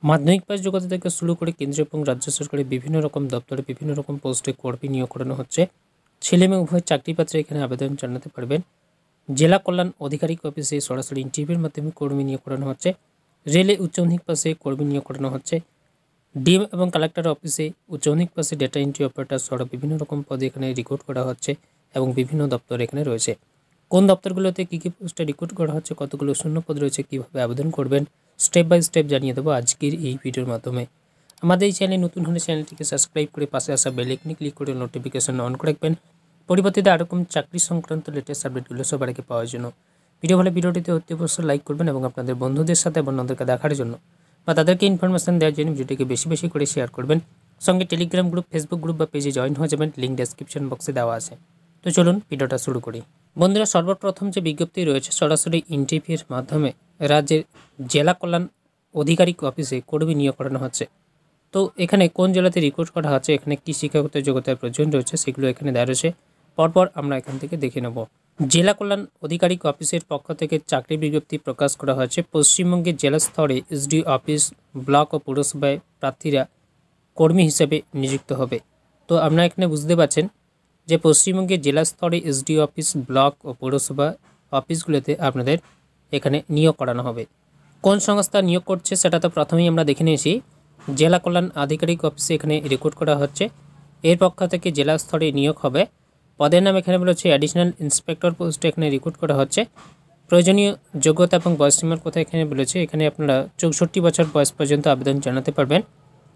মাধ্যমিক পাস যোগ্যতা থেকে শুরু করে কেন্দ্র এবং রাজ্য সরকারের বিভিন্ন রকম দপ্তরে বিভিন্ন রকম পোস্টে কর্মী নিয়োগ করানো হচ্ছে। ছেলে মেয়ে উভয় চাকরি পাত্রে এখানে আবেদন জানাতে পারবেন। জেলা কল্যাণ আধিকারিক অফিসে সরাসরি ইন্টারভিউর মাধ্যমে কর্মী নিয়োগ করানো হচ্ছে। রেলে উচ্চ মাধ্যমিক পাশে কর্মী নিয়োগ করানো হচ্ছে। ডিএম এবং কালেক্টর অফিসে উচ্চ মাধ্যমিক পাশে ডেটা এন্ট্রি অপারেটর সহ বিভিন্ন রকম পদে এখানে রিক্রুট করা হচ্ছে এবং বিভিন্ন দপ্তর এখানে রয়েছে। কোন দপ্তরগুলোতে কী কী পোস্টে রিক্রুট করা হচ্ছে, কতগুলো শূন্য পদ রয়েছে, কীভাবে আবেদন করবেন, স্টেপ বাই স্টেপ জানিয়ে দেবো আজকের এই ভিডিওর মাধ্যমে। আমাদের এই চ্যানেলে নতুন হলে চ্যানেলটিকে সাবস্ক্রাইব করে পাশে আসা বেল আইকনে ক্লিক করে নোটিফিকেশন অন করে রাখবেন, পরবর্তীতে এরকম চাকরি সংক্রান্ত লেটেস্ট আপডেটগুলো সবার আগে পাওয়ার জন্য। ভিডিও ভালো ভিডিওটিতে অতি অবশ্যই লাইক করবেন এবং আপনাদের বন্ধুদের সাথে অন্যদেরকে দেখার জন্য বা তাদেরকে ইনফরমেশন দেওয়ার জন্য ভিডিওটিকে বেশি বেশি করে শেয়ার করবেন। সঙ্গে টেলিগ্রাম গ্রুপ, ফেসবুক গ্রুপ বা পেজে জয়েন হয়ে যাবেন, লিঙ্ক ডেসক্রিপশন বক্সে দেওয়া আছে। তো চলুন ভিডিওটা শুরু করি। বন্ধুরা, সর্বপ্রথম যে বিজ্ঞপ্তি রয়েছে সরাসরি ইন্টারভিউর মাধ্যমে রাজ্যের জেলা কল্যাণ আধিকারিক অফিসে কর্মী নিয়োগ করানো হচ্ছে। তো এখানে কোন জেলাতে রিক্রুট করা হচ্ছে, এখানে কী শিক্ষাগত যোগ্যতার প্রয়োজন রয়েছে সেগুলো এখানে দেওয়া রয়েছে। পরপর আমরা এখান থেকে দেখে নেব। জেলা কল্যাণ আধিকারিক অফিসের পক্ষ থেকে চাকরি বিজ্ঞপ্তি প্রকাশ করা হয়েছে। পশ্চিমবঙ্গের জেলা স্তরে এসডি অফিস, ব্লক ও পৌরসভায় প্রার্থীরা কর্মী হিসেবে নিযুক্ত হবে। তো আপনারা এখানে বুঝতে পারছেন যে পশ্চিমবঙ্গের জেলা স্তরে এসডি অফিস, ব্লক ও পৌরসভা অফিসগুলোতে আপনাদের এখানে নিয়োগ করানো হবে। কোন সংস্থা নিয়োগ করছে সেটা তো প্রথমেই আমরা দেখে নিয়েছি। জেলা কল্যাণ আধিকারিক অফিসে এখানে রিক্রুট করা হচ্ছে। এর পক্ষ থেকে জেলা স্তরে নিয়োগ হবে। পদের নাম এখানে বলেছে অ্যাডিশনাল ইন্সপেক্টর পোস্টে এখানে রিক্রুট করা হচ্ছে। প্রয়োজনীয় যোগ্যতা এবং বয়সসীমার কথা এখানে বলেছে। এখানে আপনারা 64 বছর বয়স পর্যন্ত আবেদন জানাতে পারবেন।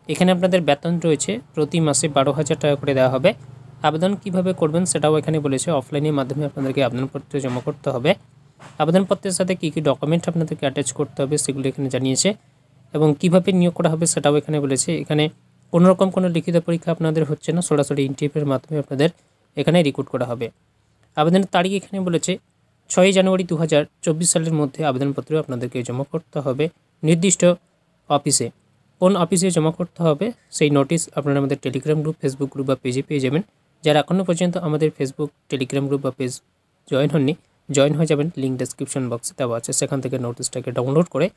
এখানে আপনাদের বেতন রয়েছে প্রতি মাসে 12,000 টাকা করে দেওয়া হবে। আবেদন কিভাবে করবেন সেটাও এখানে বলেছে। অফলাইনের মাধ্যমে আপনাদেরকে আবেদনপত্র জমা করতে হবে। আবেদনপত্রের সাথে কী কী ডকুমেন্ট আপনাদেরকে অ্যাটাচ করতে হবে সেগুলো এখানে জানিয়েছে এবং কিভাবে নিয়োগ করা হবে সেটাও এখানে বলেছে। এখানে কোনোরকম কোনো লিখিত পরীক্ষা আপনাদের হচ্ছে না, সরাসরি ইন্টারভিউর মাধ্যমে আপনাদের এখানে রিক্রুট করা হবে। আবেদনের তারিখ এখানে বলেছে 6 জানুয়ারি 2024 সালের মধ্যে আবেদনপত্র আপনাদেরকে জমা করতে হবে নির্দিষ্ট অফিসে। কোন অফিসে জমা করতে হবে সেই নোটিশ আপনারা আমাদের টেলিগ্রাম গ্রুপ, ফেসবুক গ্রুপ বা পেজে পেয়ে যাবেন। যারা এখনও পর্যন্ত আমাদের ফেসবুক, টেলিগ্রাম গ্রুপ বা পেজ জয়েন হননি, জয়েন হয়ে যাবেন, লিঙ্ক ডেসক্রিপশন বক্সে দেওয়া আছে, সেখান থেকে নোটিশটাকে ডাউনলোড করে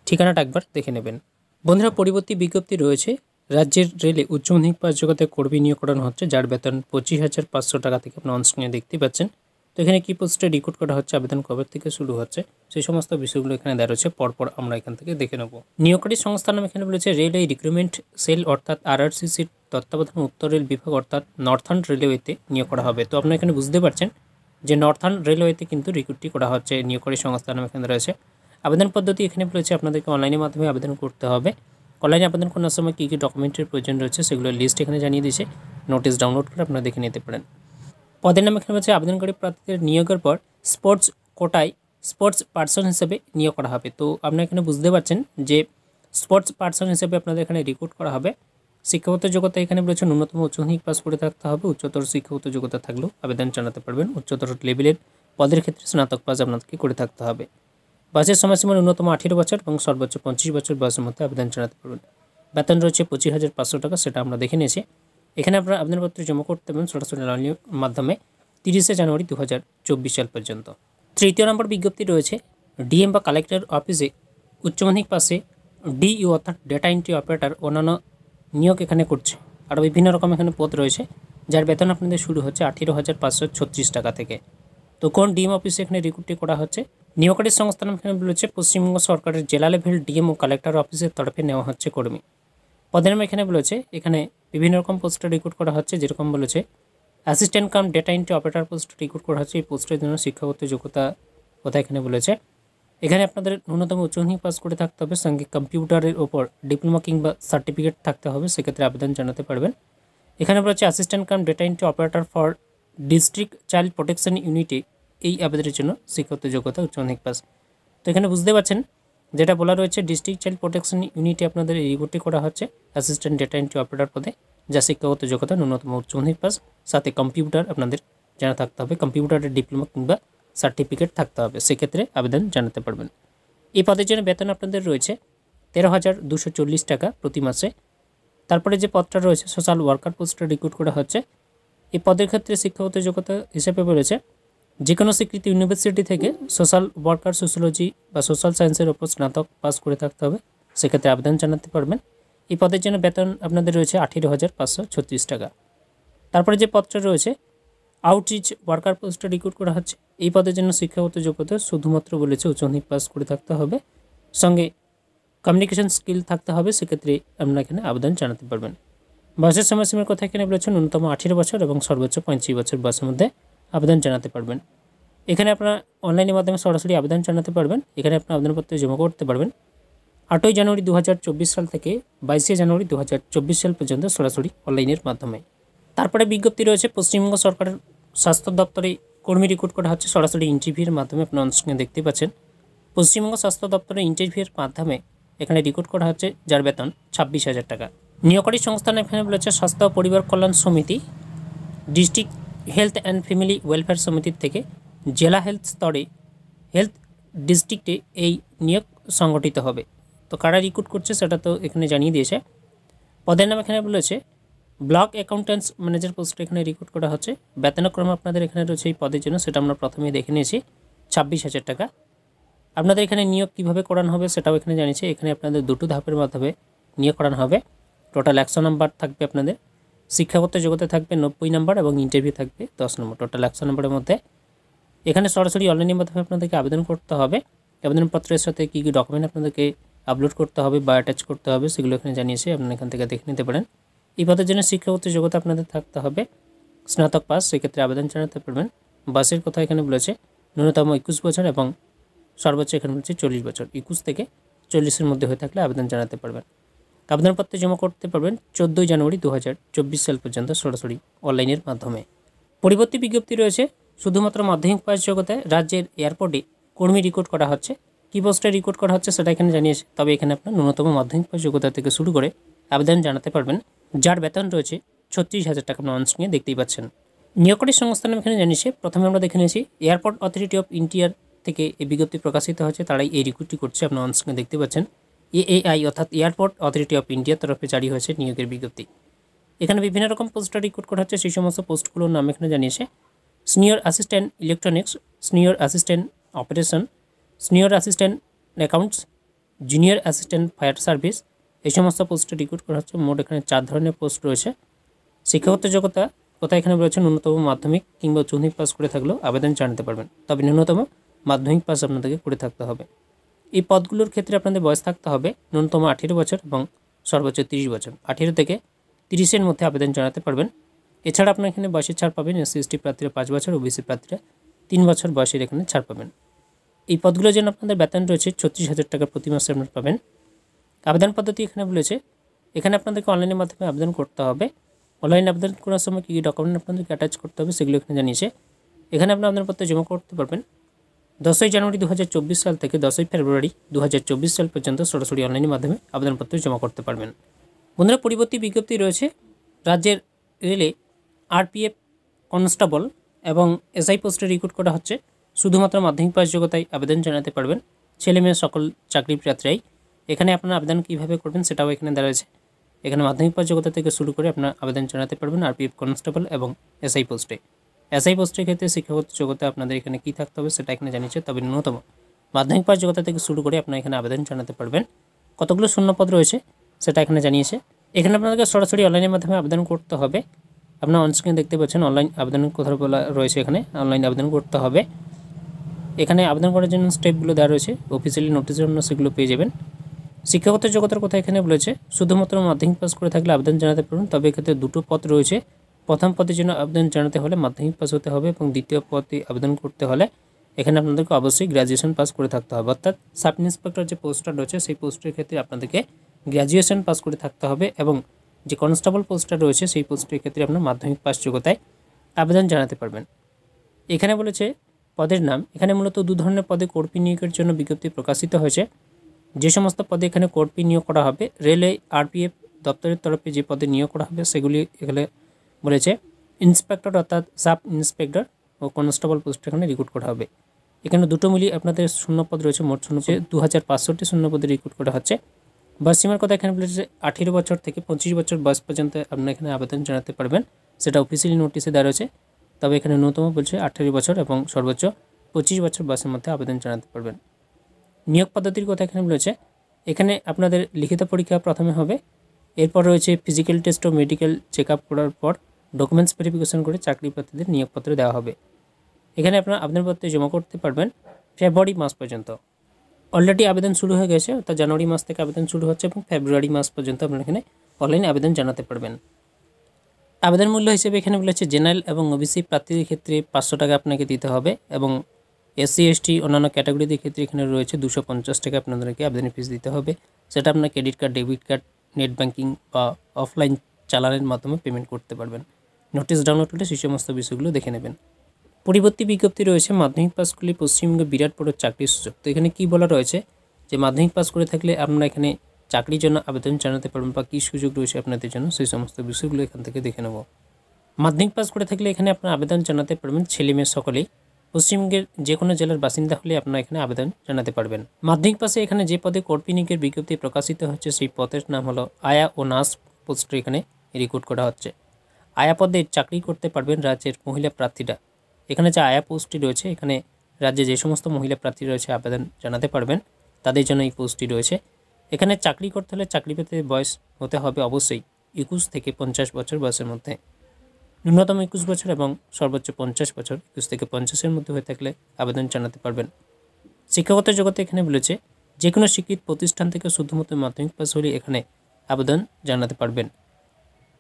ঠিকানাটা একবার দেখে নেবেন। বন্ধুরা, পরবর্তী বিজ্ঞপ্তি রয়েছে। রাজ্যের রেলে উচ্চ মাধ্যমিক পাস যোগ্যতায় কর্মী নিয়োগ করানো হচ্ছে, যার বেতন 25,500 টাকা থেকে আপনার অনস্ক্রিনে দেখতে পাচ্ছেন। তো এখানে কী পোস্টে রিক্রুট করা হচ্ছে, আবেদন কবে থেকে শুরু হচ্ছে, সেই সমস্ত বিষয়গুলো এখানে দেওয়া রয়েছে। পরপর আমরা এখান থেকে দেখে নেব। নিয়োগকারী সংস্থার নাম এখানে বলেছে রেলওয়ে রিক্রুটমেন্ট সেল অর্থাৎ RRCCর তত্ত্বাবধানে উত্তর রেল বিভাগ অর্থাৎ নর্থার্ন রেলওয়েতে নিয়োগ করা হবে। তো আপনারা এখানে বুঝতে পারছেন যে নর্থার্ন রেলওয়েতে কিন্তু রিক্রুটটি করা হচ্ছে। নিয়োগকারী সংস্থার নাম এখানে রয়েছে। আবেদন পদ্ধতি এখানে বলেছে আপনাদেরকে অনলাইনের মাধ্যমে আবেদন করতে হবে। অনলাইনে আবেদন করার সময় কী কী ডকুমেন্টের প্রয়োজন রয়েছে সেগুলোর লিস্ট এখানে জানিয়ে দিয়েছে। নোটিশ ডাউনলোড করে আপনারা দেখে নিতে পারেন। পদের নাম এখানে বলছে আবেদনকারী প্রার্থীদের নিয়োগের পর স্পোর্টস কোটায় স্পোর্টস পার্সন হিসেবে নিয়োগ করা হবে। তো আপনারা এখানে বুঝতে পারছেন যে স্পোর্টস পার্সন হিসেবে আপনাদের এখানে রিক্রুট করা হবে। শিক্ষাগত যোগ্যতা এখানে বলেছে ন্যূনতম উচ্চ মাধ্যমিক পাস করে থাকতে হবে। উচ্চতর শিক্ষাগত যোগ্যতা থাকলেও আবেদন জানাতে পারবেন। উচ্চতর লেভেলের পদের ক্ষেত্রে স্নাতক পাস আপনাদেরকে করে থাকতে হবে। বয়সের সময়সীমা ন্যূনতম 18 বছর এবং সর্বোচ্চ 25 বছর বয়সের মধ্যে আবেদন জানাতে পারবেন। বেতন রয়েছে 25,500 টাকা, সেটা আমরা দেখে নিয়েছি। এখানে আপনারা আবেদনপত্র জমা করতে পারবেন সরাসরি অনলাইনের মাধ্যমে 30 জানুয়ারি 2024 সাল পর্যন্ত। তৃতীয় নম্বর বিজ্ঞপ্তি রয়েছে ডিএম বা কালেক্টর অফিসে উচ্চ মাধ্যমিক পাশে ডিইউ অর্থাৎ ডেটা এন্ট্রি অপারেটর অন্যান্য নিয়োগ এখানে করছে। আরও বিভিন্ন রকম এখানে পদ রয়েছে, যার বেতন আপনাদের শুরু হচ্ছে 18,536 টাকা থেকে। তো কোন ডিএম অফিসে এখানে রিক্রুটটি করা হচ্ছে? নিয়োগকারী সংস্থার নাম এখানে বলেছে পশ্চিমবঙ্গ সরকারের জেলা লেভেল ডিএম ও কালেক্টর অফিসের তরফে নেওয়া হচ্ছে কর্মী। পদের নাম এখানে বলেছে এখানে বিভিন্ন রকম পোস্টে রিক্রুট করা হচ্ছে, যেরকম বলেছে assistant cum data entry operator পোস্টে রিক্রুট করা হচ্ছে। এই পোস্টের জন্য শিক্ষাগত যোগ্যতা কথা এখানে বলেছে। এখানে আপনাদের ন্যূনতম উচ্চ মাধ্যমিক পাস করে থাকতে হবে, সঙ্গে কম্পিউটারের ওপর ডিপ্লোমা কিংবা সার্টিফিকেট থাকতে হবে, সেক্ষেত্রে আবেদন জানাতে পারবেন। এখানে বলেছে assistant cum data entry operator for district child protection ইউনিটে এই আবেদনের জন্য শিক্ষাগত যোগ্যতা উচ্চ মাধ্যমিক পাস। তো এখানে বুঝতে পারছেন যেটা বলা রয়েছে ডিস্ট্রিক্ট চাইল্ড প্রোটেকশন ইউনিটে আপনাদের এই রিক্রুটটি করা হচ্ছে অ্যাসিস্ট্যান্ট ডেটা এন্ট্রি অপারেটর পদে, যা শিক্ষাগত যোগ্যতা ন্যূনতম উচ্চ মাধ্যমিক পাস, সাথে কম্পিউটার আপনাদের জানা থাকতে হবে, কম্পিউটারের ডিপ্লোমা কিংবা সার্টিফিকেট থাকতে হবে, সেক্ষেত্রে আবেদন জানাতে পারবেন। এই পদের জন্য বেতন আপনাদের রয়েছে 13,240 টাকা প্রতি মাসে। তারপরে যে পদটা রয়েছে সোশ্যাল ওয়ার্কার পোস্টে রিক্রুট করা হচ্ছে। এই পদের ক্ষেত্রে শিক্ষাগত যোগ্যতা হিসেবে বলেছে যে কোনো স্বীকৃত ইউনিভার্সিটি থেকে সোশ্যাল ওয়ার্কার সোশ্যোলজি বা সোশ্যাল সায়েন্সের ওপর স্নাতক পাস করে থাকতে হবে, সেক্ষেত্রে আবেদন জানাতে পারবেন। এই পদের জন্য বেতন আপনাদের রয়েছে 18,536 টাকা। তারপরে যে পদটা রয়েছে আউটরিচ ওয়ার্কার পোস্টে রিক্রুট করা হচ্ছে। এই পদের জন্য শিক্ষাগত যোগ্যতা শুধুমাত্র বলেছে উচ্চ মাধ্যমিক পাস করে থাকতে হবে, সঙ্গে কমিউনিকেশন স্কিল থাকতে হবে। সেক্ষেত্রে আপনারা এখানে আবেদন জানাতে পারবেন। বয়সের সময়সীমার কথা এখানে বলেছে ন্যূনতম 18 বছর এবং সর্বোচ্চ 35 বছর বয়সের মধ্যে আবেদন জানাতে পারবেন। এখানে আপনারা অনলাইনের মাধ্যমে সরাসরি আবেদন জানাতে পারবেন। এখানে আপনার আবেদনপত্র জমা করতে পারবেন 8ই জানুয়ারি 2024 সাল থেকে 22শে জানুয়ারি 2024 সাল পর্যন্ত সরাসরি অনলাইনের মাধ্যমে। তারপরে বিজ্ঞপ্তি রয়েছে পশ্চিমবঙ্গ সরকারের স্বাস্থ্য দপ্তরে কর্মী রিক্রুট করা হচ্ছে সরাসরি ইন্টারভিউর মাধ্যমে। আপনার অনস্ক্রিনে দেখতে পাচ্ছেন পশ্চিমবঙ্গ স্বাস্থ্য দপ্তরে ইন্টারভিউর মাধ্যমে এখানে রিক্রুট করা হচ্ছে, যার বেতন 26,000 টাকা। নিয়োগকারী সংস্থান এখানে বলেছে স্বাস্থ্য ও পরিবার কল্যাণ সমিতি, district health and family welfare সমিতির থেকে জেলা হেলথ স্তরে হেলথ ডিস্ট্রিক্টে এই নিয়োগ সংগঠিত হবে। তো কারা রিক্রুট করছে সেটা তো এখানে জানিয়ে দিয়েছে। পদের নাম এখানে বলেছে ব্লক অ্যাকাউন্ট্যান্টস ম্যানেজার পোস্টে এখানে রিক্রুট করা হচ্ছে। বেতনক্রম আপনাদের এখানে রয়েছে এই পদের জন্য, সেটা আমরা প্রথমেই দেখে নিয়েছি, 26,000 টাকা। আপনাদের এখানে নিয়োগ কীভাবে করানো হবে সেটাও এখানে জানিয়েছে। এখানে আপনাদের দুটো ধাপের মাধ্যমে নিয়োগ করানো হবে। টোটাল 100 নাম্বার থাকবে আপনাদের, শিক্ষাগত যোগ্যতা থাকবে 90 নাম্বার এবং ইন্টারভিউ থাকবে 10 নম্বর, টোটাল 100 নম্বরের মধ্যে। এখানে সরাসরি অনলাইনের মাধ্যমে আপনাদেরকে আবেদন করতে হবে। আবেদনপত্রের সাথে কী কী ডকুমেন্ট আপনাদেরকে আপলোড করতে হবে বা অ্যাটাচ করতে হবে সেগুলো এখানে জানিয়েছে, আপনারা এখান থেকে দেখে নিতে পারেন। এই পদের জন্য শিক্ষাগত যোগ্যতা আপনাদের থাকতে হবে স্নাতক পাস, সেক্ষেত্রে আবেদন জানাতে পারবেন। বয়সের কথা এখানে বলেছে ন্যূনতম 21 বছর এবং সর্বোচ্চ এখানে বলছে 40 বছর, 21 থেকে 40-এর মধ্যে হয়ে থাকলে আবেদন জানাতে পারবেন। আবেদনপত্র জমা করতে পারবেন 14ই জানুয়ারি 2024 সাল পর্যন্ত সরাসরি অনলাইনের মাধ্যমে। পরবর্তী বিজ্ঞপ্তি রয়েছে শুধুমাত্র মাধ্যমিক পাস যোগ্যতায় রাজ্যের এয়ারপোর্টে কর্মী রিক্রুট করা হচ্ছে। কী পোস্টে রিক্রুট করা হচ্ছে সেটা এখানে জানিয়েছে, তবে এখানে আপনার ন্যূনতম মাধ্যমিক পাস যোগ্যতা থেকে শুরু করে আবেদন জানাতে পারবেন, যার বেতন রয়েছে 36,000 টাকা। আপনার অনস্ক্রিনে দেখতেই পাচ্ছেন। নিয়োগকারী সংস্থান এখানে জানিয়েছে, প্রথমে আমরা দেখে নিয়েছি এয়ারপোর্ট অথরিটি অফ ইন্ডিয়ার থেকে এই বিজ্ঞপ্তি প্রকাশিত হয়েছে, তারাই এই রিক্রুটটি করছে। আপনার অনস্ক্রিনে দেখতে পাচ্ছেন এএআই অর্থাৎ এয়ারপোর্ট অথরিটি অফ ইন্ডিয়ার তরফে জারি হয়েছে নিয়োগের বিজ্ঞপ্তি। এখানে বিভিন্ন রকম পোস্টে রিক্রুট করা হচ্ছে, সেই সমস্ত পোস্টগুলোর নাম এখানে জানিয়েছে। Senior assistant electronics, senior assistant operation, senior assistant accounts, junior assistant fire service, এই সমস্ত পোস্টে রিক্রুট করা হচ্ছে। মোট এখানে 4 ধরনের পোস্ট রয়েছে। শিক্ষাগত যোগ্যতা কথা এখানে রয়েছে ন্যূনতম মাধ্যমিক কিংবা উচ্চ মাধ্যমিক পাস করে থাকলেও আবেদন জানাতে পারবেন, তবে ন্যূনতম মাধ্যমিক পাস আপনাদেরকে করে থাকতে হবে। এই পদগুলোর ক্ষেত্রে আপনাদের বয়স থাকতে হবে ন্যূনতম 18 বছর এবং সর্বোচ্চ 30 বছর, 18 থেকে 30-এর মধ্যে আবেদন জানাতে পারবেন। এছাড়া আপনার এখানে বয়সের ছাড় পাবেন, SC/ST প্রার্থীরা 5 বছর, ওবিসি প্রার্থীরা 3 বছর বয়সের এখানে ছাড় পাবেন। এই পদগুলোর জন্য আপনাদের বেতন রয়েছে 36,000 টাকা প্রতি মাসে আপনারা পাবেন। আবেদন পদ্ধতি এখানে বলেছে, এখানে আপনাদেরকে অনলাইনের মাধ্যমে আবেদন করতে হবে। অনলাইনে আবেদন করার সময় কী কী ডকুমেন্ট আপনাদেরকে অ্যাটাচ করতে হবে সেগুলো এখানে জানিয়েছে। এখানে আপনার আবেদনপত্র জমা করতে পারবেন 10ই জানুয়ারি 2024 সাল থেকে 10ই ফেব্রুয়ারি 2024 সাল পর্যন্ত সরাসরি অনলাইনের মাধ্যমে আবেদনপত্র জমা করতে পারবেন। বন্ধুরা, পরবর্তী বিজ্ঞপ্তি রয়েছে রাজ্যের রেলে আরপিএফ কনস্টেবল এবং এসআই পোস্টে রিক্রুট করা হচ্ছে। শুধুমাত্র মাধ্যমিক পাস যোগ্যতায় আবেদন জানাতে পারবেন ছেলে মেয়ে সকল চাকরি প্রার্থীরাই। এখানে আপনার আবেদন কীভাবে করবেন সেটাও এখানে দেওয়া রয়েছে। এখানে মাধ্যমিক পাস যোগ্যতা থেকে শুরু করে আপনার আবেদন জানাতে পারবেন আরপিএফ কনস্টেবল এবং এসআই পোস্টে। এসআই পোস্টের ক্ষেত্রে শিক্ষাগত যোগ্যতা আপনাদের এখানে কী থাকতে হবে সেটা এখানে জানিয়েছে, তবে ন্যূনতম মাধ্যমিক পাস যোগ্যতা থেকে শুরু করে আপনার এখানে আবেদন জানাতে পারবেন। কতগুলো শূন্যপদ রয়েছে সেটা এখানে জানিয়েছে। এখানে আপনাদেরকে সরাসরি অনলাইনের মাধ্যমে আবেদন করতে হবে। আপনার অনস্ক্রিনে দেখতে পাচ্ছেন অনলাইন আবেদনের কথা বলা রয়েছে, এখানে অনলাইন আবেদন করতে হবে। এখানে আবেদন করার জন্য স্টেপগুলো দেওয়া রয়েছে, অফিসিয়ালি নোটিশের জন্য সেগুলো পেয়ে যাবেন। শিক্ষাগত যোগ্যতার কথা এখানে বলেছে শুধুমাত্র মাধ্যমিক পাস করে থাকলে আবেদন জানাতে পারবেন, তবে এক্ষেত্রে দুটো পদ রয়েছে। প্রথম পদের জন্য আবেদন জানাতে হলে মাধ্যমিক পাস হতে হবে এবং দ্বিতীয় পদে আবেদন করতে হলে এখানে আপনাদেরকে অবশ্যই গ্র্যাজুয়েশন পাস করে থাকতে হবে। অর্থাৎ সাব ইন্সপেক্টর যে পোস্টটা রয়েছে সেই পোস্টের ক্ষেত্রে আপনাদেরকে গ্র্যাজুয়েশন পাস করে থাকতে হবে এবং যে কনস্টেবল পোস্টটা রয়েছে সেই পোস্টের ক্ষেত্রে আপনার মাধ্যমিক পাস যোগ্যতায় আবেদন জানাতে পারবেন। এখানে বলেছে পদের নাম, এখানে মূলত 2 ধরনের পদে কর্মী নিয়োগের জন্য বিজ্ঞপ্তি প্রকাশিত হয়েছে। যে সমস্ত পদে এখানে কর্মী নিয়োগ করা হবে রেলওয়ে আরপিএফ দপ্তরের তরফে যে পদে নিয়োগ করা হবে সেগুলি এখানে বলেছে ইন্সপেক্টর অর্থাৎ সাব ইন্সপেক্টর ও কনস্টেবল পোস্ট এখানে রিক্রুট করা হবে। এখানে দুটো মিলিয়ে আপনাদের শূন্যপদ রয়েছে, মোট শূন্যপদ 2065টি শূন্যপদে রিক্রুট করা হচ্ছে। বয়সীমার কথা এখানে বলেছে 18 বছর থেকে 25 বছর বয়স পর্যন্ত আপনারা এখানে আবেদন জানাতে পারবেন, সেটা অফিসিয়ালি নোটিশে দেওয়া রয়েছে। তবে এখানে ন্যূনতম বলছে 18 বছর এবং সর্বোচ্চ 25 বছর বয়সের মধ্যে আবেদন জানাতে পারবেন। নিয়োগ পদ্ধতির কথা এখানে বলেছে এখানে আপনাদের লিখিত পরীক্ষা প্রথমে হবে, এরপর রয়েছে ফিজিক্যাল টেস্ট ও মেডিকেল চেক আপ করার পর ডকুমেন্টস ভেরিফিকেশন করে চাকরি প্রার্থীদের নিয়োগপত্র দেওয়া হবে। এখানে আপনারা আবেদনপত্র জমা করতে পারবেন ফেব্রুয়ারি মাস পর্যন্ত। অলরেডি আবেদন শুরু হয়ে গেছে, অর্থাৎ জানুয়ারি মাস থেকে আবেদন শুরু হচ্ছে এবং ফেব্রুয়ারি মাস পর্যন্ত আপনারা এখানে অনলাইনে আবেদন জানাতে পারবেন। আবেদন মূল্য হিসেবে এখানে বলেছে জেনারেল এবং ওবিসি প্রার্থীদের ক্ষেত্রে 500 টাকা আপনাকে দিতে হবে এবং এসসি এসটি অন্যান্য ক্যাটাগরিদের ক্ষেত্রে এখানে রয়েছে 250 টাকা আপনাদেরকে আবেদন ফিস দিতে হবে। সেটা আপনার credit card, debit card, net banking বা অফলাইন চালানের মাধ্যমে পেমেন্ট করতে পারবেন। নোটিশ ডাউনলোড করলে সেই সমস্ত বিষয়গুলো দেখে নেবেন। পরবর্তী বিজ্ঞপ্তি রয়েছে মাধ্যমিক পাস করলে পশ্চিমবঙ্গে বিরাট বড় চাকরির সুযোগ। তো এখানে কী বলা রয়েছে যে মাধ্যমিক পাস করে থাকলে আপনারা এখানে চাকরির জন্য আবেদন জানাতে পারবেন বা কী সুযোগ রয়েছে আপনাদের জন্য, সেই সমস্ত বিষয়গুলো এখান থেকে দেখে নেব। মাধ্যমিক পাস করে থাকলে এখানে আপনারা আবেদন জানাতে পারবেন ছেলে মেয়ে সকলেই। পশ্চিমবঙ্গের যে কোনো জেলার বাসিন্দা হলে আপনারা এখানে আবেদন জানাতে পারবেন। মাধ্যমিক পাশে এখানে যে পদে কর্মী নিয়োগের বিজ্ঞপ্তি প্রকাশিত হচ্ছে সেই পদের নাম হলো আয়া ও নার্স পোস্টে এখানে রিক্রুট করা হচ্ছে। আয়া পদে চাকরি করতে পারবেন রাজ্যের মহিলা প্রার্থীরা। এখানে যে আয়া পোস্টটি রয়েছে, এখানে রাজ্যে যে সমস্ত মহিলা প্রার্থী রয়েছে আবেদন জানাতে পারবেন, তাদের জন্য এই পোস্টটি রয়েছে। এখানে চাকরি করতে হলে চাকরি পেতে বয়স হতে হবে অবশ্যই 21 থেকে 50 বছর বয়সের মধ্যে। ন্যূনতম 21 বছর এবং সর্বোচ্চ 50 বছর, 21 থেকে 50-এর মধ্যে হয়ে থাকলে আবেদন জানাতে পারবেন। শিক্ষাগত জগতে এখানে বলেছে যে কোনো স্বীকৃত প্রতিষ্ঠান থেকে শুধুমাত্র মাধ্যমিক পাস হলে এখানে আবেদন জানাতে পারবেন।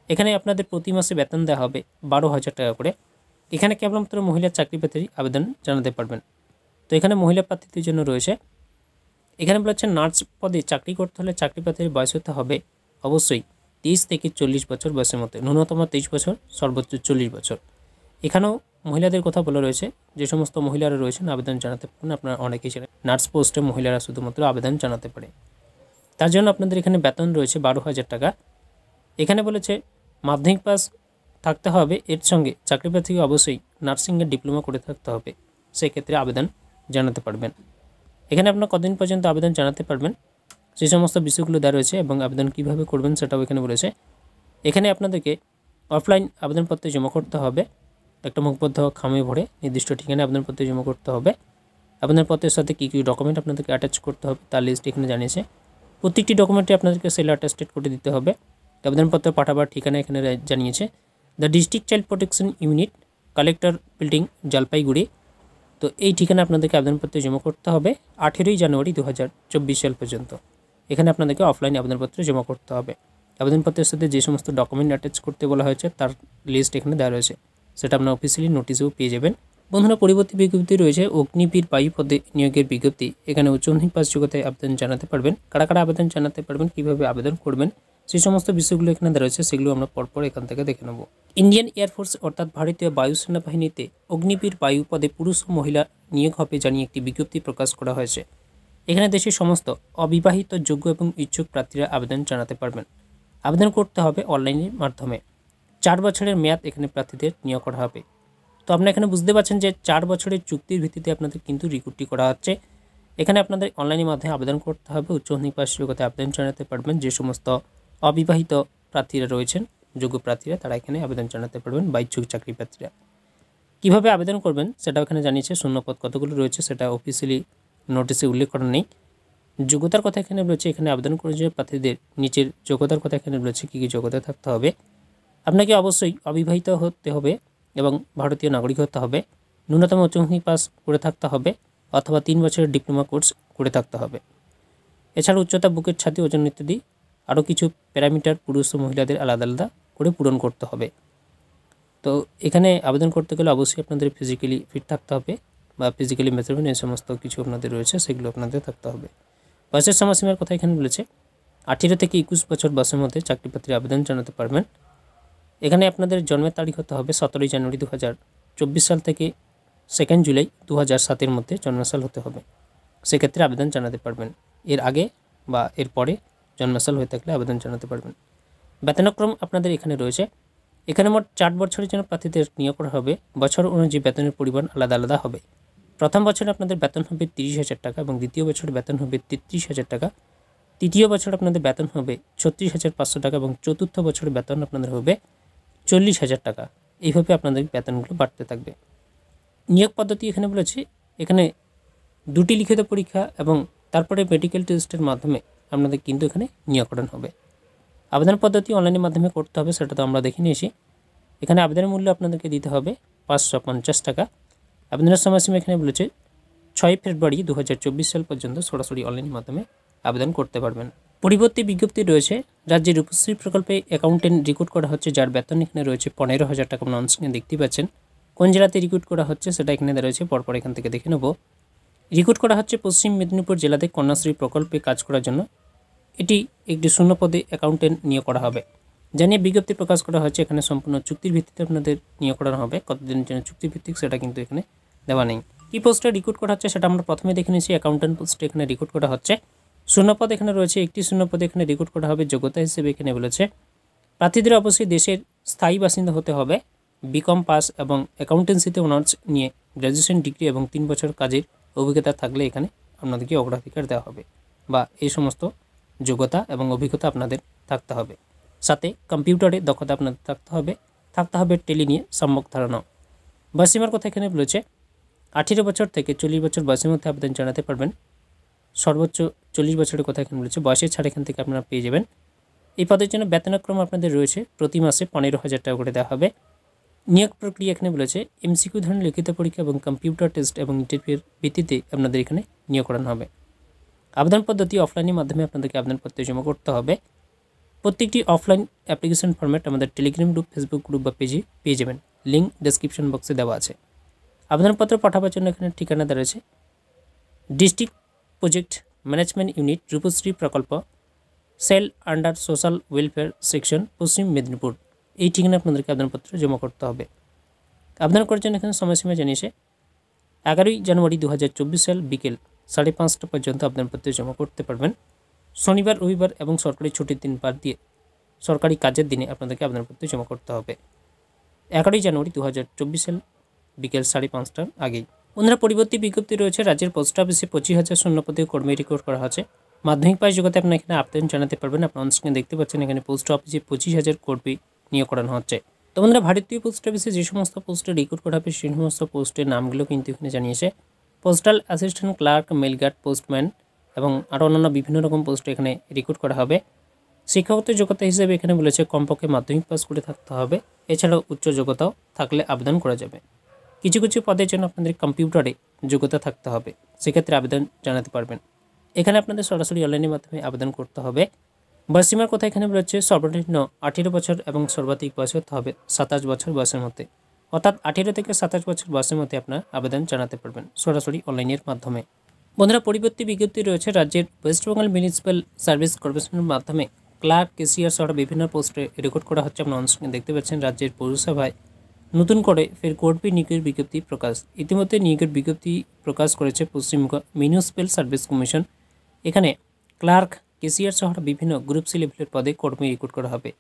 এখানে আপনাদের প্রতি মাসে বেতন দেওয়া হবে 12,000 টাকা করে। এখানে কেবলমাত্র মহিলা চাকরি পেতেই আবেদন জানাতে পারবেন। তো এখানে মহিলা প্রার্থীদের জন্য রয়েছে, এখানে বলেছে নার্স পদে চাকরি করতে হলে চাকরি প্রার্থীর বয়স হতে হবে অবশ্যই 30 থেকে 40 বছর বয়সের মধ্যে, ন্যূনতম 23 বছর, সর্বোচ্চ 40 বছর। এখানেও মহিলাদের কথা বলা রয়েছে, যে সমস্ত মহিলারা রয়েছেন আবেদন জানাতে পারেন। আপনারা অনেকেই ছিলেন নার্স পোস্টে মহিলারা শুধুমাত্র আবেদন জানাতে পারে। তার জন্য আপনাদের এখানে বেতন রয়েছে 12,000 টাকা। এখানে বলেছে মাধ্যমিক পাস থাকতে হবে, এর সঙ্গে চাকরি প্রার্থীকে অবশ্যই নার্সিংয়ের ডিপ্লোমা করে থাকতে হবে, সেক্ষেত্রে আবেদন জানাতে পারবেন। এখানে আপনার কতদিন পর্যন্ত আবেদন জানাতে পারবেন সেই সমস্ত বিষয়গুলো দেওয়া রয়েছে এবং আবেদন কীভাবে করবেন সেটাও এখানে বলেছে। এখানে আপনাদেরকে অফলাইন আবেদনপত্র জমা করতে হবে, একটা মুখবদ্ধ খামে ভরে নির্দিষ্ট ঠিকানায় আবেদনপত্র জমা করতে হবে। আবেদনপত্রের সাথে কী কী ডকুমেন্ট আপনাদেরকে অ্যাটাচ করতে হবে তার লিস্ট এখানে জানিয়েছে। প্রত্যেকটি ডকুমেন্টে আপনাদেরকে সেল অ্যাটাস্টেড করে দিতে হবে। আবেদনপত্র পাঠাবার ঠিকানা এখানে জানিয়েছে the district child protection unit, collector building, Jalpaiguri. তো এই ঠিকানা আপনাদেরকে আবেদনপত্র জমা করতে হবে 18ই জানুয়ারি 2024 সাল পর্যন্ত। এখানে আপনাদেরকে অফলাইনে আবেদনপত্র জমা করতে হবে। আবেদনপত্রের সাথে যে সমস্ত ডকুমেন্ট অ্যাটাচ করতে বলা হয়েছে তার লিস্ট এখানে দেওয়া রয়েছে, সেটা আপনার অফিসিয়ালি নোটিশেও পেয়ে যাবেন। বন্ধুরা, পরবর্তী বিজ্ঞপ্তি রয়েছে অগ্নিবীর বায়ু পদে নিয়োগের বিজ্ঞপ্তি। এখানে উচ্চ মাধ্যমিক পাস যোগ্যতায় আবেদন জানাতে পারবেন। কারা কারা আবেদন জানাতে পারবেন, কীভাবে আবেদন করবেন, সেই সমস্ত বিষয়গুলো এখানে দেওয়া রয়েছে, সেগুলো আমরা পরপর এখান থেকে দেখে নেব। ইন্ডিয়ান এয়ারফোর্স অর্থাৎ ভারতীয় বায়ুসেনা বাহিনীতে অগ্নিবীর বায়ু পদে পুরুষ ও মহিলা নিয়োগ হবে জানিয়ে একটি বিজ্ঞপ্তি প্রকাশ করা হয়েছে। এখানে দেশের সমস্ত অবিবাহিত যোগ্য এবং ইচ্ছুক প্রার্থীরা আবেদন জানাতে পারবেন। আবেদন করতে হবে অনলাইনের মাধ্যমে। 4 বছরের মেয়াদ এখানে প্রার্থীদের নিয়োগ করা হবে। তো আপনারা এখানে বুঝতে পারছেন যে 4 বছরের চুক্তির ভিত্তিতে আপনাদের কিন্তু রিক্রুটটি করা হচ্ছে। এখানে আপনাদের অনলাইনের মাধ্যমে আবেদন করতে হবে। উচ্চ মাধ্যমিক পাস যোগ্যতায় আবেদন জানাতে পারবেন। যে সমস্ত অবিবাহিত প্রার্থীরা রয়েছেন, যোগ্য প্রার্থীরা, তারা এখানে আবেদন জানাতে পারবেন বা ইচ্ছুক চাকরি প্রার্থীরা। কীভাবে আবেদন করবেন সেটাও এখানে জানিয়েছে। শূন্যপদ কতগুলো রয়েছে সেটা অফিসিয়ালি নোটিশে উল্লেখ করা নেই। যোগ্যতার কথা এখানে রয়েছে, এখানে আবেদন করে যে প্রার্থীদের নিচের যোগ্যতার কথা এখানে রয়েছে, কী কী যোগ্যতা থাকতে হবে। আপনাকে অবশ্যই অবিবাহিত হতে হবে এবং ভারতীয় নাগরিক হতে হবে। ন্যূনতম উচ্চ মাধ্যমিক পাস করে থাকতে হবে অথবা 3 বছরের ডিপ্লোমা কোর্স করে থাকতে হবে। এছাড়া উচ্চতা, বুকের ছাতি, ওজন ইত্যাদি আরও কিছু প্যারামিটার পুরুষ ও মহিলাদের আলাদা আলাদা করে পূরণ করতে হবে। তো এখানে আবেদন করতে গেলে অবশ্যই আপনাদের ফিজিক্যালি ফিট থাকতে হবে বা ফিজিক্যালি মেজারমেন্ট, এই সমস্ত কিছু আপনাদের রয়েছে, সেগুলো আপনাদের থাকতে হবে। বয়সের সময়সীমার কথা এখানে বলেছে 18 থেকে 21 বছর বয়সের মধ্যে চাকরি প্রার্থীরা আবেদন জানাতে পারবেন। এখানে আপনাদের জন্মের তারিখ হতে হবে 17ই জানুয়ারি 2024 সাল থেকে 2 জুলাই 2007-এর মধ্যে জন্মসাল হতে হবে, সেক্ষেত্রে আবেদন জানাতে পারবেন। এর আগে বা এর পরে জন্মসাল হয়ে থাকলে আবেদন জানাতে পারবেন। বেতনক্রম আপনাদের এখানে রয়েছে। এখানে মোট 4 বছরের জন্য প্রার্থীদের নিয়োগ করা হবে। বছর অনুযায়ী বেতনের পরিমাণ আলাদা আলাদা হবে। প্রথম বছরে আপনাদের বেতন হবে 30,000 টাকা এবং দ্বিতীয় বছরে বেতন হবে 33,000 টাকা। তৃতীয় বছর আপনাদের বেতন হবে 36,500 টাকা এবং চতুর্থ বছরের বেতন আপনাদের হবে 40,000 টাকা। এইভাবে আপনাদের বেতনগুলো বাড়তে থাকবে। নিয়োগ পদ্ধতি এখানে বলেছি, এখানে 2টি লিখিত পরীক্ষা এবং তারপরে মেডিকেল টেস্টের মাধ্যমে আপনাদের কিন্তু এখানে নিয়োগ করানো হবে। আবেদন পদ্ধতি অনলাইনের মাধ্যমে করতে হবে, সেটা তো আমরা দেখে নিয়েছি। এখানে আবেদনের মূল্য আপনাদেরকে দিতে হবে 550 টাকা। আবেদনের সময়সীমা এখানে বলেছে 6 ফেব্রুয়ারি 2024 সাল পর্যন্ত সরাসরি অনলাইনের মাধ্যমে আবেদন করতে পারবেন। পরিবর্তী বিজ্ঞপ্তি রয়েছে, রাজ্যের রূপশ্রী প্রকল্পে অ্যাকাউন্টেন্ট রিক্রুট করা হচ্ছে, যার বেতন এখানে রয়েছে 15,000 টাকা। আপনারা অনস্ক্রিনে দেখতে পাচ্ছেন। কোন জেলাতে রিক্রুট করা হচ্ছে সেটা এখানে রয়েছে, পরপর এখান থেকে দেখে নেব। রিক্রুট করা হচ্ছে পশ্চিম মেদিনীপুর জেলাতে কন্যাশ্রী প্রকল্পে কাজ করার জন্য। এটি একটি শূন্য পদে অ্যাকাউন্টেন্ট নিয়োগ করা হবে। জানিয়ে বিজ্ঞপ্তি প্রকাশ করা হচ্ছে, এখানে সম্পূর্ণ চুক্তির ভিত্তিতে আপনাদের নিয়োগ করানো হবে। কতদিনের জন্য চুক্তিভিত্তিক সেটা কিন্তু এখানে দেওয়া নেই। কী পোস্টে রিক্রুট করা হচ্ছে সেটা আমরা প্রথমে দেখে নিয়েছি। অ্যাকাউন্টেন্ট পোস্টে এখানে রিক্রুট করা হচ্ছে। শূন্যপদ এখানে রয়েছে, একটি শূন্যপদে এখানে রিক্রুট করা হবে। যোগ্যতা হিসেবে এখানে বলেছে প্রার্থীদের অবশ্যই দেশের স্থায়ী বাসিন্দা হতে হবে, বিকম পাস এবং অ্যাকাউন্টেন্সিতে অনার্স নিয়ে গ্র্যাজুয়েশন ডিগ্রি এবং 3 বছর কাজের অভিজ্ঞতা থাকলে এখানে আপনাদেরকে অগ্রাধিকার দেওয়া হবে, বা এই সমস্ত যোগ্যতা এবং অভিজ্ঞতা আপনাদের থাকতে হবে। সাথে কম্পিউটারে দক্ষতা আপনাদের থাকতে হবে টেলি নিয়ে সম্যক ধারণা। বয়সীমার কথা এখানে বলেছে 18 বছর থেকে 40 বছর বয়সের মধ্যে আবেদন জানাতে পারবেন। সর্বোচ্চ 40 বছরের কথা এখানে বলেছে। বয়সের ছাড় এখান থেকে আপনারা পেয়ে যাবেন। এই পদের জন্য বেতনক্রম আপনাদের রয়েছে, প্রতি মাসে 15,000 টাকা করে দেওয়া হবে। নিয়োগ প্রক্রিয়া এখানে বলেছে এমসিকিউ ধরনের লিখিত পরীক্ষা এবং কম্পিউটার টেস্ট এবং ইন্টারভিউর ভিত্তিতে আপনাদের এখানে নিয়োগ করানো হবে। আবেদন পদ্ধতি অফলাইনের মাধ্যমে আপনাদেরকে আবেদনপত্র জমা করতে হবে। প্রত্যেকটি অফলাইন অ্যাপ্লিকেশন ফরম্যাট আমাদের টেলিগ্রাম গ্রুপ, ফেসবুক গ্রুপ বা পেজে পেয়ে যাবেন। লিঙ্ক ডেসক্রিপশন বক্সে দেওয়া আছে। আবেদনপত্র পাঠাবার জন্য এখানে ঠিকানা দেওয়া রয়েছে, District Project Management Unit, Rupashree প্রকল্প, cell under Social Welfare Section, Paschim Medinipur. এই ঠিকানা আপনাদেরকে আবেদনপত্র জমা করতে হবে। আবেদন করার জন্য এখানে সময়সীমা জানিয়েছে 11ই জানুয়ারি 2024 সাল বিকেল 5:30 পর্যন্ত আবেদনপত্র জমা করতে পারবেন। শনিবার, রবিবার এবং সরকারি ছুটির দিন বাদ দিয়ে সরকারি কাজের দিনে আপনাদেরকে আবেদনপত্র জমা করতে হবে। 11ই জানুয়ারি 2024 সাল বিকেল 5:30টার আগেই। বন্ধুরা, পরিবর্তী বিজ্ঞপ্তি রয়েছে, রাজ্যের পোস্ট অফিসে 25,000 শূন্যপদে কর্মী রিক্রুট করা হচ্ছে। মাধ্যমিক পাস যোগ্যতা আপনারা এখানে আবেদন জানাতে পারবেন। আপনারা অনস্ক্রিনে দেখতে পাচ্ছেন এখানে পোস্ট অফিসে 25,000 কর্মী নিয়োগ করানো হচ্ছে। তো বন্ধুরা, ভারতীয় পোস্ট অফিসে যে সমস্ত পোস্টে রিক্রুট করা হবে সেই সমস্ত পোস্টের নামগুলো কিন্তু এখানে জানিয়েছে। Postal assistant, clerk, mail guard, postman এবং আরও অন্যান্য বিভিন্ন রকম পোস্টে এখানে রিক্রুট করা হবে। শিক্ষাগত যোগ্যতা হিসেবে এখানে বলেছে কমপক্ষে মাধ্যমিক পাস করে থাকতে হবে, এছাড়াও উচ্চ যোগ্যতাও থাকলে আবেদন করা যাবে। কিছু কিছু পদের জন্য আপনাদের কম্পিউটারে যোগ্যতা থাকতে হবে, সেক্ষেত্রে আবেদন জানাতে পারবেন। এখানে আপনাদের সরাসরি অনলাইনের মাধ্যমে আবেদন করতে হবে। বয়সীমার কথা এখানে রয়েছে সর্বনিম্ন 18 বছর এবং সর্বাধিক বয়স হতে হবে 27 বছর বয়সের মধ্যে, অর্থাৎ 18 থেকে 27 বছর বয়সের মধ্যে আপনার আবেদন জানাতে পারবেন সরাসরি অনলাইনের মাধ্যমে। বন্ধুরা, পরিবর্তী বিজ্ঞপ্তি রয়েছে, রাজ্যের ওয়েস্ট বেঙ্গল মিউনিসিপ্যাল সার্ভিস কর্পোরেশনের মাধ্যমে ক্লার্ক, কেশিয়ার সহ বিভিন্ন পোস্টে রিক্রুট করা হচ্ছে। আপনারা অনস্ক্রিনে দেখতে পাচ্ছেন রাজ্যের পৌরসভায় নতুন করে ফের কর্মী নিয়োগের বিজ্ঞপ্তি প্রকাশ। ইতিমধ্যে নিয়োগের বিজ্ঞপ্তি প্রকাশ করেছে পশ্চিমবঙ্গ মিউনিসিপ্যাল সার্ভিস কমিশন। এখানে ক্লার্ক, কেশিয়ার সহ বিভিন্ন গ্রুপ সি লেভেলের পদে কর্মী রিক্রুট করা হবে।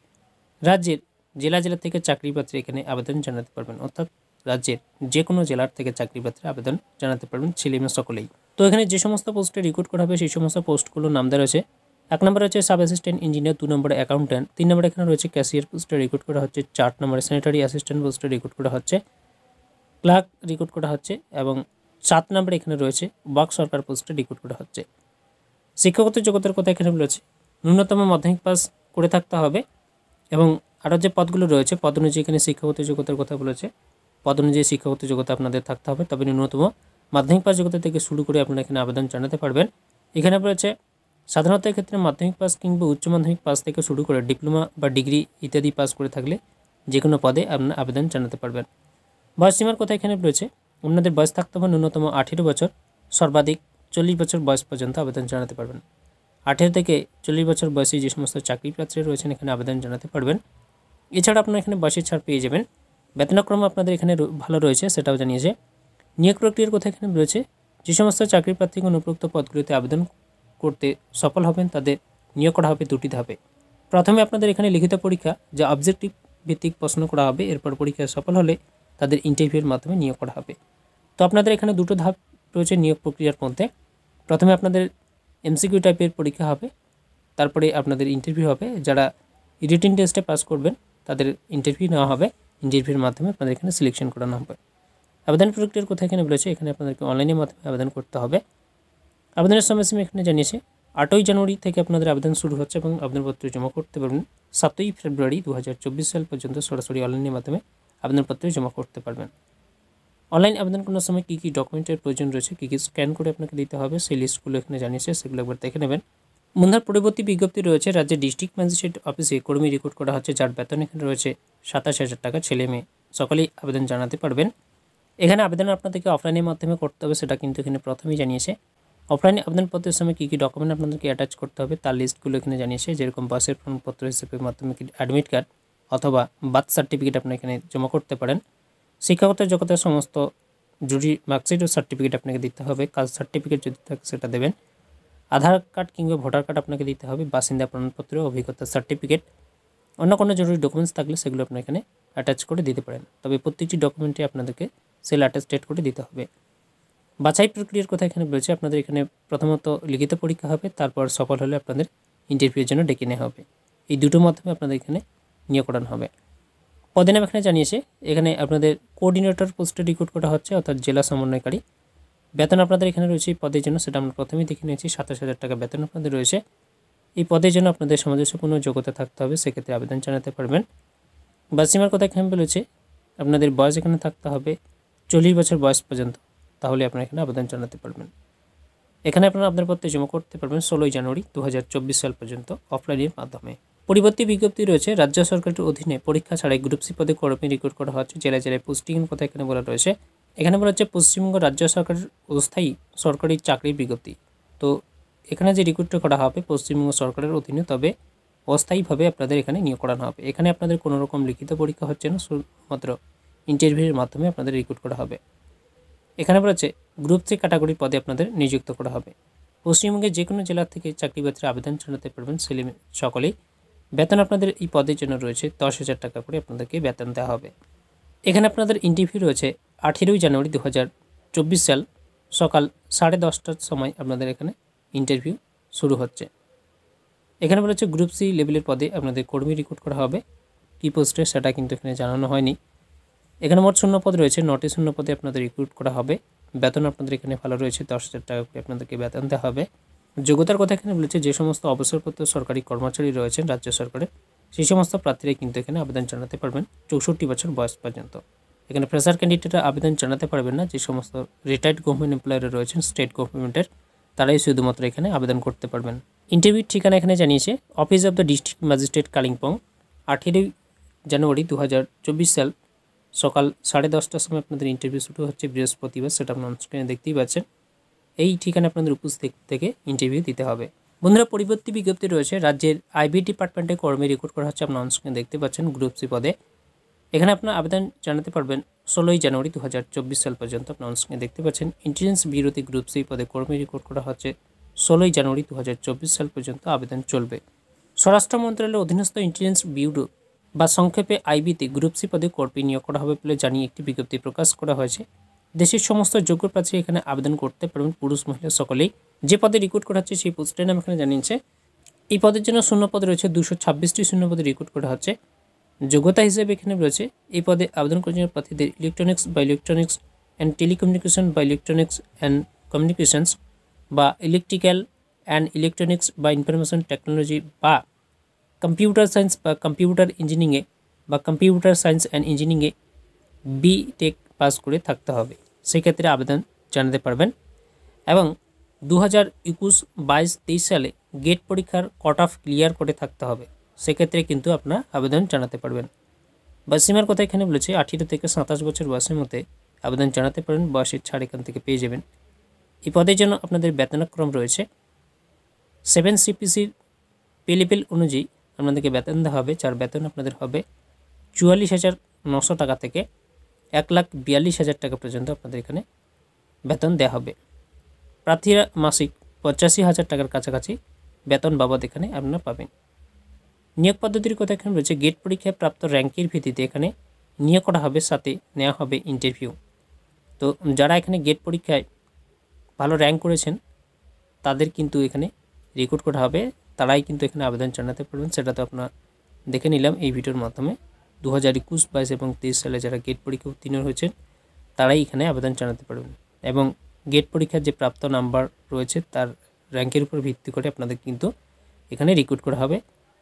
রাজ্যের জেলা থেকে চাকরি পাত্রে এখানে আবেদন জানাতে পারবেন, অর্থাৎ রাজ্যের যে কোনো জেলার থেকে চাকরি পাত্রে আবেদন জানাতে পারবেন ছেলেমেয়ে সকলেই। তো এখানে যে সমস্ত পোস্টে রিক্রুট করা হবে সেই সমস্ত পোস্টগুলোর নাম দেওয়া রয়েছে। 1 নম্বরে রয়েছে সাব অ্যাসিস্ট্যান্ট ইঞ্জিনিয়ার, 2 নম্বরে অ্যাকাউন্ট্যান্ট, 3 নম্বরে এখানে রয়েছে ক্যাশিয়ার পোস্টে রিক্রুট করা হচ্ছে, 4 নম্বরে স্যানিটারি অ্যাসিস্ট্যান্ট পোস্টে রিক্রুট করা হচ্ছে, ক্লার্ক রিক্রুট করা হচ্ছে এবং 7 নম্বরে এখানে রয়েছে ওয়ার্ক সরকার পোস্টে রিক্রুট করা হচ্ছে। শিক্ষাগত যোগ্যতার কথা এখানে বলেছে ন্যূনতম মাধ্যমিক পাস করে থাকতে হবে এবং আরও যে পদগুলো রয়েছে পদ অনুযায়ী এখানে শিক্ষাগত যোগ্যতার কথা বলেছে। পদ অনুযায়ী শিক্ষাগত যোগ্যতা আপনাদের থাকতে হবে, তবে ন্যূনতম মাধ্যমিক পাস যোগ্যতা থেকে শুরু করে আপনারা এখানে আবেদন জানাতে পারবেন। এখানে রয়েছে সাধারণত এক্ষেত্রে মাধ্যমিক পাস কিংবা উচ্চ মাধ্যমিক পাস থেকে শুরু করে ডিপ্লোমা বা ডিগ্রি ইত্যাদি পাস করে থাকলে যে কোনো পদে আপনারা আবেদন জানাতে পারবেন। বয়সসীমার কথা এখানে রয়েছে আপনাদের বয়স থাকতে হবে ন্যূনতম 18 বছর, সর্বাধিক 40 বছর বয়স পর্যন্ত আবেদন জানাতে পারবেন। 18 থেকে 40 বছর বয়সী যে সমস্ত চাকরি প্রার্থী রয়েছেন এখানে আবেদন জানাতে পারবেন। এছাড়া আপনারা এখানে বয়সের ছাড় পেয়ে যাবেন। বেতনক্রম আপনাদের এখানে ভালো রয়েছে, সেটাও জানিয়েছে। নিয়োগ প্রক্রিয়ার কথা এখানে রয়েছে যে সমস্ত চাকরি প্রার্থীগণ উপরোক্ত পদগুলিতে আবেদন করতে সফল হবেন তাদের নিয়োগ করা হবে 2টি ধাপে। প্রথমে আপনাদের এখানে লিখিত পরীক্ষা, যা অবজেক্টিভ ভিত্তিক প্রশ্ন করা হবে, এরপর পরীক্ষায় সফল হলে তাদের ইন্টারভিউর মাধ্যমে নিয়োগ করা হবে। তো আপনাদের এখানে 2টো ধাপ রয়েছে নিয়োগ প্রক্রিয়ার মধ্যে। প্রথমে আপনাদের এমসিকিউ টাইপের পরীক্ষা হবে, তারপরে আপনাদের ইন্টারভিউ হবে। যারা রিটেন টেস্টে পাস করবেন তাদের ইন্টারভিউ নেওয়া হবে, ইন্টারভিউর মাধ্যমে আপনাদের এখানে সিলেকশন করানো হবে। আবেদন প্রক্রিয়ার কথা এখানে বলেছে এখানে আপনাদেরকে অনলাইনের মাধ্যমে আবেদন করতে হবে। আবেদনের সময়সীমা এখানে জানিয়েছে 8ই জানুয়ারি থেকে আপনাদের আবেদন শুরু হচ্ছে এবং আবেদনপত্র জমা করতে পারবেন 7ই ফেব্রুয়ারি 2024 সাল পর্যন্ত সরাসরি অনলাইনের মাধ্যমে আবেদনপত্র জমা করতে পারবেন। অনলাইন আবেদন করার সময় কী কী ডকুমেন্টের প্রয়োজন রয়েছে, কী কী স্ক্যান করে আপনাকে দিতে হবে, সেই লিস্টগুলো এখানে জানিয়েছে, সেগুলো একবার দেখে নেবেন। বন্ধুরা, পরবর্তী বিজ্ঞপ্তি রয়েছে রাজ্যের ডিস্ট্রিক্ট ম্যাজিস্ট্রেট অফিসে কর্মী রিক্রুট করা হচ্ছে, যার বেতন এখানে রয়েছে 27,000 টাকা। ছেলে মেয়ে সকলেই আবেদন জানাতে পারবেন। এখানে আবেদন আপনাদেরকে অফলাইনের মাধ্যমে করতে হবে, সেটা কিন্তু এখানে প্রথমেই জানিয়েছে। অফলাইনে আবেদনপত্রের সময় কী কী ডকুমেন্ট আপনাদেরকে অ্যাটাচ করতে হবে তার লিস্টগুলো এখানে জানিয়েছে, যেরকম বাসের প্রমাণপত্র হিসেবে মাধ্যমিক অ্যাডমিট কার্ড অথবা বার্থ সার্টিফিকেট আপনারা এখানে জমা করতে পারেন। শিক্ষাগত যোগ্যতার সমস্ত জরুরি মার্কশিট ও সার্টিফিকেট আপনাকে দিতে হবে। কাস্ট সার্টিফিকেট যদি থাকে সেটা দেবেন। আধার কার্ড কিংবা ভোটার কার্ড আপনাকে দিতে হবে। বাসিন্দা প্রমাণপত্র, অভিজ্ঞতার সার্টিফিকেট, অন্য কোনো জরুরি ডকুমেন্টস থাকলে সেগুলো আপনি এখানে অ্যাটাচ করে দিতে পারেন। তবে প্রত্যেকটি ডকুমেন্টে আপনাদেরকে সেল অ্যাটাস্টেড করে দিতে হবে। বাছাই প্রক্রিয়ার কথা এখানে বলছে, আপনাদের এখানে প্রথমত লিখিত পরীক্ষা হবে, তারপর সফল হলে আপনাদের ইন্টারভিউর জন্য ডেকে নেওয়া হবে। এই দুটোর মাধ্যমে আপনাদের এখানে নিয়োগ করানো হবে। পদের নাম এখানে জানিয়েছে, এখানে আপনাদের কোঅর্ডিনেটর পোস্টে রিক্রুট করা হচ্ছে, অর্থাৎ জেলা সমন্বয়কারী। বেতন আপনাদের এখানে রয়েছে এই পদের জন্য, সেটা আমরা প্রথমেই দেখে নিয়েছি। 27,000 টাকা বেতন আপনাদের রয়েছে। এই পদের জন্য আপনাদের সামঞ্জস্যপূর্ণ যোগ্যতা থাকতে হবে, সেক্ষেত্রে আবেদন জানাতে পারবেন। বাসীমার কথা এখানে বলেছে, আপনাদের বয়স এখানে থাকতে হবে 40 বছর বয়স পর্যন্ত, তাহলে আপনারা এখানে আবেদন জানাতে পারবেন। এখানে আপনারা আবেদনপত্র জমা করতে পারবেন 16ই জানুয়ারি 2024 সাল পর্যন্ত অফলাইনের মাধ্যমে। পরবর্তী বিজ্ঞপ্তি রয়েছে রাজ্য সরকারের অধীনে পরীক্ষা ছাড়াই গ্রুপ সি পদে কর্মী রিক্রুট করা হচ্ছে। জেলায় জেলায় পোস্টিংয়ের কথা এখানে বলা রয়েছে। এখানে বলা হচ্ছে পশ্চিমবঙ্গ রাজ্য সরকারের অস্থায়ী সরকারি চাকরির বিজ্ঞপ্তি। তো এখানে যে রিক্রুট করা হবে পশ্চিমবঙ্গ সরকারের অধীনে, তবে অস্থায়ীভাবে আপনাদের এখানে নিয়োগ করানো হবে। এখানে আপনাদের কোনো রকম লিখিত পরীক্ষা হচ্ছে না, শুধুমাত্র ইন্টারভিউর মাধ্যমে আপনাদের রিক্রুট করা হবে। এখানে বলা হচ্ছে গ্রুপ সি ক্যাটাগরির পদে আপনাদের নিযুক্ত করা হবে। পশ্চিমবঙ্গের যে কোনো জেলা থেকে চাকরি বাতিলের আবেদন জানাতে পারবেন ছেলে সকলেই। বেতন আপনাদের এই পদের জন্য রয়েছে 10,000 টাকা করে আপনাদেরকে বেতন দেওয়া হবে। এখানে আপনাদের ইন্টারভিউ রয়েছে 18ই জানুয়ারি 2024 সাল সকাল 10:30টার সময় আপনাদের এখানে ইন্টারভিউ শুরু হচ্ছে। এখানে বলা হচ্ছে গ্রুপ সি লেভেলের পদে আপনাদের কর্মী রিক্রুট করা হবে। কী পোস্টে সেটা কিন্তু এখানে জানানো হয়নি। এখানে মোট শূন্য পদ রয়েছে, 9টি শূন্য পদে আপনাদের রিক্রুট করা হবে। বেতন আপনাদের এখানে ভালো রয়েছে, 10,000 টাকা করে আপনাদেরকে বেতন দেওয়া হবে। যোগ্যতার কথা এখানে বলেছে, যে সমস্ত অবসরপ্রাপ্ত সরকারি কর্মচারী রয়েছেন রাজ্য সরকারের, সেই সমস্ত প্রার্থীরা কিন্তু এখানে আবেদন জানাতে পারবেন 64 বছর বয়স পর্যন্ত। এখানে ফ্রেশার ক্যান্ডিডেটরা আবেদন জানাতে পারবেন না। যে সমস্ত রিটায়ার্ড গভর্নমেন্ট এমপ্লয়াররা রয়েছেন স্টেট গভর্নমেন্টের, তারাই শুধুমাত্র এখানে আবেদন করতে পারবেন। ইন্টারভিউর ঠিকানা এখানে জানিয়েছে, office of the District Magistrate Kalimpong, 18ই জানুয়ারি 2024 সাল সকাল 10:30টার সময় আপনাদের ইন্টারভিউ শুরু হচ্ছে, বৃহস্পতিবার। সেটা আপনার স্ক্রিনে দেখতেই পাচ্ছেন। এই ঠিকানা আপনাদের উপস্থিত থেকে ইন্টারভিউ দিতে হবে। বন্ধুরা, পরবর্তী বিজ্ঞপ্তি রয়েছে রাজ্যের আইবি ডিপার্টমেন্টে কর্মী রিক্রুট করা হচ্ছে, আপনার স্ক্রিনে দেখতে পাচ্ছেন গ্রুপ সি পদে। এখানে আপনার আবেদন জানাতে পারবেন 16ই জানুয়ারি 2024 সাল পর্যন্ত, আপনার স্ক্রিনে দেখতে পাচ্ছেন। ইন্টেলিজেন্স ব্যুরোতে গ্রুপ সি পদে কর্মী রিক্রুট করা হচ্ছে 16ই জানুয়ারি 2024 সাল পর্যন্ত আবেদন চলবে। স্বরাষ্ট্র মন্ত্রণালয়ের অধীনস্থ ইন্টেলিজেন্স ব্যুরো বা সংক্ষেপে আইবিতে গ্রুপ সি পদে কর্মী নিয়োগ করা হবে বলে জানিয়ে একটি বিজ্ঞপ্তি প্রকাশ করা হয়েছে। দেশের সমস্ত যোগ্য প্রার্থী এখানে আবেদন করতে পারবেন, পুরুষ মহিলা সকলেই। যে পদে রিক্রুট করা হচ্ছে সেই পোস্টের নাম এখানে জানিয়েছে। এই পদের জন্য শূন্য পদ রয়েছে, 226টি শূন্য পদে রিক্রুট করা হচ্ছে। যোগ্যতা হিসেবে এখানে রয়েছে, এই পদে আবেদন করার জন্য প্রার্থীদের ইলেকট্রনিক্স অ্যান্ড টেলিকমিউনিকেশন বা ইলেকট্রনিক্স অ্যান্ড কমিউনিকেশনস বা ইলেকট্রিক্যাল অ্যান্ড ইলেকট্রনিক্স বা ইনফরমেশন টেকনোলজি বা কম্পিউটার সায়েন্স বা কম্পিউটার ইঞ্জিনিয়ারিংয়ে বা কম্পিউটার সায়েন্স অ্যান্ড ইঞ্জিনিয়ারিংয়ে বিটেক পাস করে থাকতে হবে, সেক্ষেত্রে আবেদন জানাতে পারবেন। এবং 2021, 22, 23 সালে গেট পরীক্ষার কাট অফ ক্লিয়ার করে থাকতে হবে, সেক্ষেত্রে কিন্তু আপনার আবেদন জানাতে পারবেন। বা সীমার কথা এখানে বলেছে 18 থেকে 27 বছর বয়সের মধ্যে আবেদন জানাতে পারেন, বয়সের ছাড় এখান থেকে পেয়ে যাবেন। এই পদের জন্য আপনাদের বেতনক্রম রয়েছে 7 CPCর পে লেভেল অনুযায়ী আপনাদেরকে বেতন দেওয়া হবে, যার বেতন আপনাদের হবে 44,900 টাকা থেকে 1,42,000 টাকা পর্যন্ত আপনাদের এখানে বেতন দেওয়া হবে। প্রার্থীরা মাসিক 85,000 টাকার কাছাকাছি বেতন বাবদ এখানে আপনারা পাবেন। নিয়োগ পদ্ধতির কথা এখানে রয়েছে, গেট পরীক্ষায় প্রাপ্ত র্যাঙ্কের ভিত্তিতে এখানে নিয়োগ করা হবে, সাথে নেওয়া হবে ইন্টারভিউ। তো যারা এখানে গেট পরীক্ষায় ভালো র্যাঙ্ক করেছেন তাদের কিন্তু এখানে রিক্রুট করা হবে, তারাই কিন্তু এখানে আবেদন জানাতে পারবেন। সেটা তো আপনারা দেখে নিলাম এই ভিডিওর মাধ্যমে। 2021, 22 এবং 23 সালে যারা গেট পরীক্ষা উত্তীর্ণ হয়েছেন তারাই এখানে আবেদন জানাতে পারবেন। এবং গেট পরীক্ষার যে প্রাপ্ত নাম্বার রয়েছে তার র্যাঙ্কের উপর ভিত্তি করে আপনাদের কিন্তু এখানে রিক্রুট করা হবে,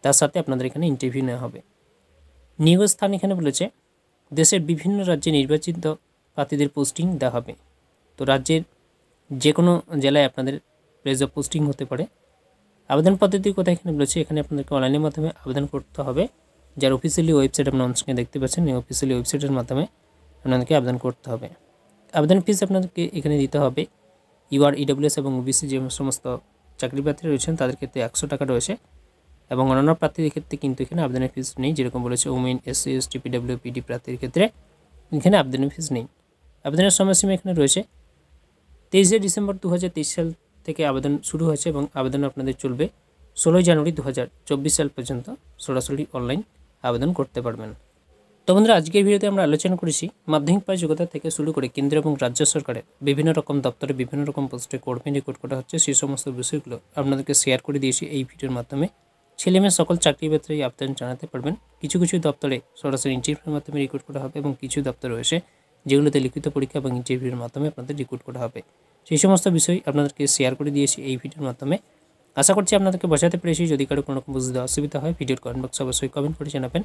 তার সাথে আপনাদের এখানে ইন্টারভিউ নেওয়া হবে। নিয়োগ স্থান এখানে বলেছে দেশের বিভিন্ন রাজ্যে নির্বাচিত প্রার্থীদের পোস্টিং দেওয়া হবে। তো রাজ্যের যে কোনো জেলায় আপনাদের প্লেস অফ পোস্টিং হতে পারে। আবেদন পদ্ধতির কথা এখানে বলেছে, এখানে আপনাদেরকে অনলাইনের মাধ্যমে আবেদন করতে হবে। যার অফিসিয়ালি ওয়েবসাইট আপনারা অনস্ক্রিনে দেখতে পাচ্ছেন, এই অফিসিয়ালি ওয়েবসাইটের মাধ্যমে আপনাদেরকে আবেদন করতে হবে। আবেদন ফিস আপনাদেরকে এখানে দিতে হবে। ইউআর, ইডব্লিউএস এবং ওবিসি যে সমস্ত চাকরি প্রার্থী রয়েছেন তাদের ক্ষেত্রে 100 টাকা রয়েছে, এবং অন্যান্য প্রার্থীদের ক্ষেত্রে কিন্তু এখানে আবেদনের ফিস নেই। যেরকম বলেছে women, SC, ST, PW, PD প্রার্থীর ক্ষেত্রে এখানে আবেদনের ফিস নেই। আবেদনের সময়সীমা এখানে রয়েছে 23 ডিসেম্বর 2023 সাল থেকে আবেদন শুরু হয়েছে এবং আবেদন আপনাদের চলবে 16 জানুয়ারি 2024 সাল পর্যন্ত। সরাসরি অনলাইন আবেদন করতে পারবেন। তো বন্ধুরা, আজকের ভিডিওতে আমরা আলোচনা করেছি মাধ্যমিক পাস যোগ্যতা থেকে শুরু করে কেন্দ্র এবং রাজ্য সরকারের বিভিন্ন রকম দপ্তরে বিভিন্ন রকম পোস্টে কর্মী রিক্রুট করা হচ্ছে, সেই সমস্ত বিষয়গুলো আপনাদেরকে শেয়ার করে দিয়েছি এই ভিডিওর মাধ্যমে। ছেলেমেয়ে সকল চাকরি ক্ষেত্রে আবেদন জানাতে পারবেন। কিছু কিছু দপ্তরে সরাসরি ইন্টারভিউর মাধ্যমে রিক্রুট করা হবে এবং কিছু দপ্তর রয়েছে যেগুলোতে লিখিত পরীক্ষা এবং ইন্টারভিউর মাধ্যমে আপনাদের রিক্রুট করা হবে। সেই সমস্ত বিষয় আপনাদেরকে শেয়ার করে দিয়েছি এই ভিডিওর মাধ্যমে। আশা করছি আপনাদেরকে বোঝাতে পেরেছি। যদি কারো কোনো রকম বুঝতে অসুবিধা হয় ভিডিওর কমেন্ট বক্সে অবশ্যই কমেন্ট করে জানাবেন।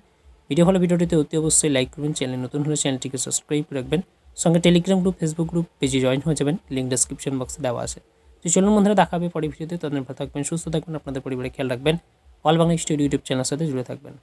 ভিডিও হলে ভিডিওটিতে অতি অবশ্যই লাইক করবেন, চ্যানেল নতুন হলে চ্যানেলটিকে সাবস্ক্রাইব রাখবেন, সঙ্গে টেলিগ্রাম গ্রুপ, ফেসবুক গ্রুপ পেজে জয়েন হয়ে যাবেন, লিঙ্ক ডেসক্রিপশন বক্সে দেওয়া আছে। তো চলুন বন্ধুরা, দেখা হবে পরের ভিডিওতে। তাদের ভালো থাকবেন, সুস্থ থাকবেন, আপনাদের পরিবারে খেয়াল রাখবেন। অল বাংলা স্টুডিও ইউটিউব চ্যানেলের সাথে জুড়ে থাকবেন।